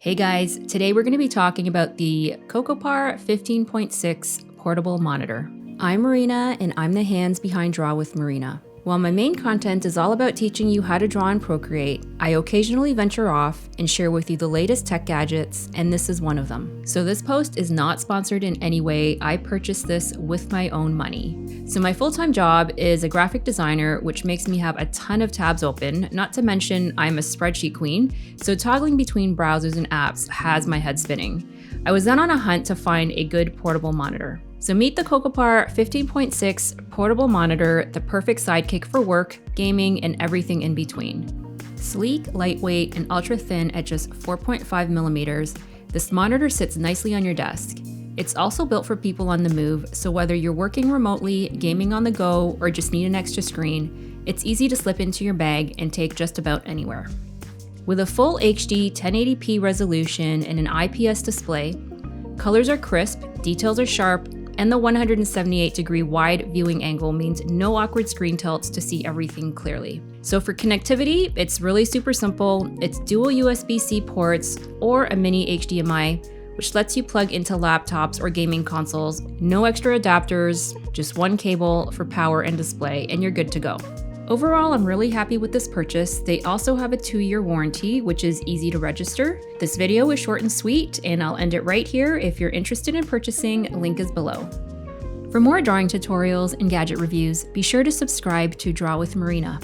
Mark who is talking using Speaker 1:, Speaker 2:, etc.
Speaker 1: Hey guys, today we're going to be talking about the Cocopar 15.6 Portable Monitor. I'm Marina and I'm the hands behind Draw with Marina. While my main content is all about teaching you how to draw in Procreate, I occasionally venture off and share with you the latest tech gadgets, and this is one of them. So this post is not sponsored in any way. I purchased this with my own money. So my full-time job is a graphic designer, which makes me have a ton of tabs open, not to mention I'm a spreadsheet queen, so toggling between browsers and apps has my head spinning. I was then on a hunt to find a good portable monitor. So meet the Cocopar 15.6 Portable Monitor, the perfect sidekick for work, gaming, and everything in between. Sleek, lightweight, and ultra thin at just 4.5 millimeters, this monitor sits nicely on your desk. It's also built for people on the move, so whether you're working remotely, gaming on the go, or just need an extra screen, it's easy to slip into your bag and take just about anywhere. With a full HD 1080p resolution and an IPS display, colors are crisp, details are sharp, and the 178-degree wide viewing angle means no awkward screen tilts to see everything clearly. So for connectivity, it's really super simple. It's dual USB-C ports or a mini HDMI, which lets you plug into laptops or gaming consoles. No extra adapters, just one cable for power and display, and you're good to go. Overall, I'm really happy with this purchase. They also have a 2-year warranty, which is easy to register. This video is short and sweet, and I'll end it right here. If you're interested in purchasing, link is below. For more drawing tutorials and gadget reviews, be sure to subscribe to Draw with Marina.